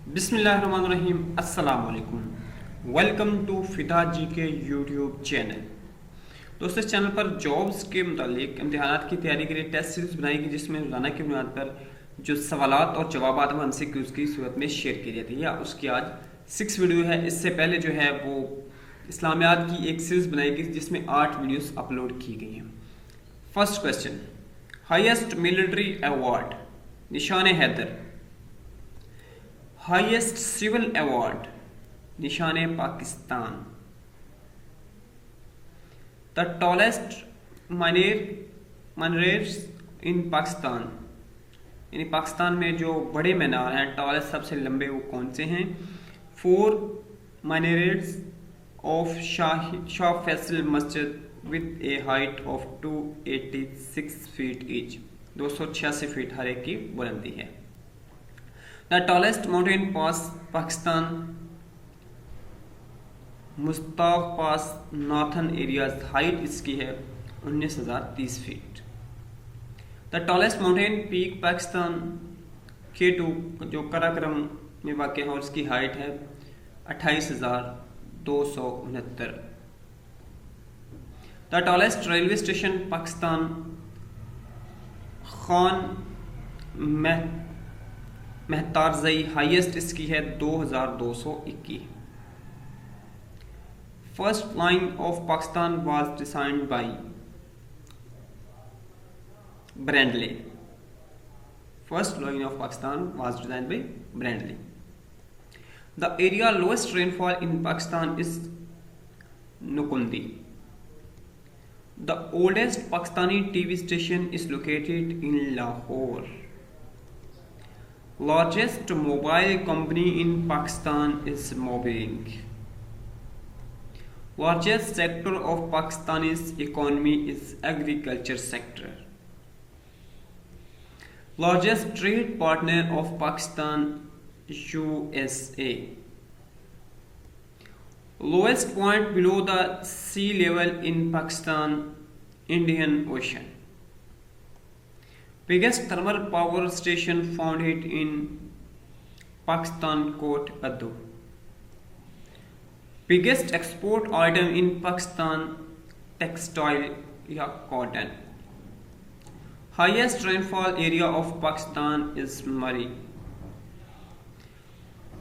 बिस्मिल्लाहिर्रहमानिर्रहीम, अस्सलाम वालेकुम। वेलकम टू फिदा जी के यूट्यूब चैनल। दोस्तों, इस चैनल पर जॉब्स के मुतालिक इम्तिहानात की तैयारी के लिए टेस्ट सीरीज बनाई गई, जिसमें रोजाना की बुनियाद पर जो सवालात और जवाबात हम MCQs की सूरत में शेयर किए जाते हैं, या उसकी आज 6 वीडियो है। इससे पहले जो है वो इस्लामियात की एक सीरीज बनाई गई जिसमें 8 वीडियोस अपलोड की गई हैं। First question, highest military award निशान हैदर। हाईएस्ट सिविल अवार्ड निशान पाकिस्तान। द टॉलेस्ट माइनरेट्स इन पाकिस्तान, यानी पाकिस्तान में जो बड़े मीनार हैं, टॉलेस्ट सबसे लंबे, वो कौन से हैं? 4 माइनरेट्स of Shah Faisal Masjid with a height of 286 feet each, 286 feet हर एक की बुलंदी है। The tallest mountain pass Pakistan, मुस्ताफ पास नॉर्थन एरियाज, हाइट इसकी है 19,030 feet. The tallest mountain peak Pakistan, K2 जो कराक्रम में वाक़ है और इसकी हाइट है 28,269। The tallest railway station Pakistan, Khan Mehtarzai, highest इसकी है 2,221। First line of Pakistan was designed by Brandley. First line of Pakistan was designed by Brandley. The area lowest rainfall in Pakistan is Nokkundi. The oldest Pakistani TV station is located in Lahore. Largest mobile company in Pakistan is Mobilink. Largest sector of Pakistani's economy is agriculture sector. Largest trade partner of Pakistan, USA. Lowest point below the sea level in Pakistan, Indian Ocean. Biggest thermal power station founded in Pakistan, Kot Adu. Biggest export item in Pakistan, textile या cotton. Highest rainfall area of Pakistan is Mari.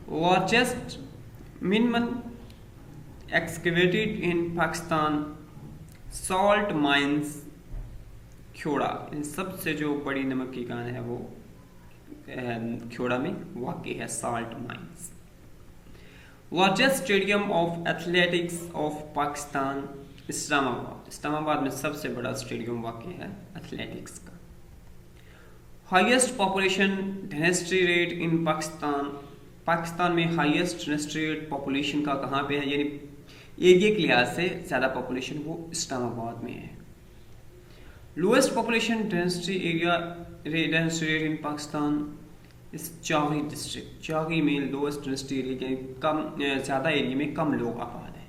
Largest minimum excavated in Pakistan, salt mines, ख्योड़ा। इन सबसे जो बड़ी नमक की खान है वो ख्योड़ा में वाक़ई है, salt mines. Largest stadium of athletics of Pakistan, Islamabad. Islamabad में सबसे बड़ा स्टेडियम वाक़ई है एथलेटिक्स का। Highest population density rate in Pakistan, Pakistan में हाईएस्ट डेंसिटी रेट पॉपुलेशन का कहाँ पे है, यानी एरिया के लिहाज से ज़्यादा पॉपुलेशन वो इस्लामाबाद में है। Lowest population density rate in Pakistan इस चागी डिस्ट्रिक्ट। चागी में लोएस्ट डेंसिटी एरिया, कम ज़्यादा एरिया में कम लोग आबाद हैं।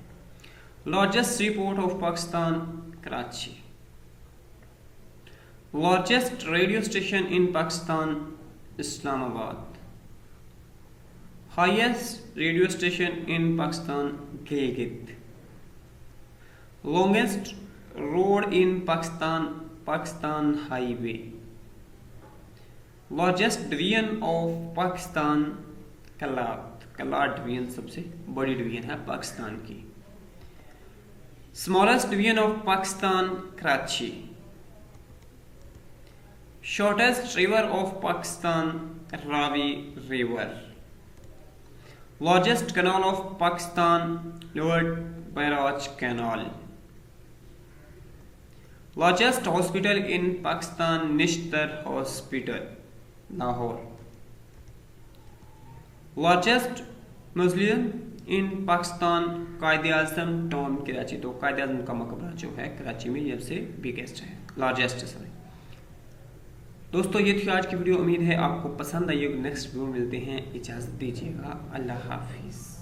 Largest C port of Pakistan, Karachi. Largest radio station in Pakistan, Islamabad. Highest radio station in Pakistan, Gilgit. Longest road in Pakistan, Pakistan highway. Largest division of Pakistan, Kalat. Kalat division सबसे बड़ी division है पाकिस्तान की। Smallest division of Pakistan, Karachi. Shortest river of Pakistan, Ravi river. Largest canal of Pakistan, lower barrage canal. Largest hospital in Pakistan, Nishtar hospital, Lahore. Largest museum in Pakistan, Quaid-e-Azam Tom, Karachi. तो कायद-ए-आज़म का मकबरा जो है कराची में ये सबसे बिगेस्ट है, लार्जेस्ट है, सॉरी। दोस्तों, ये थी आज की वीडियो। उम्मीद है आपको पसंद आई। नेक्स्ट वीडियो मिलते हैं, इजाज़त दीजिएगा, अल्लाह हाफिज़।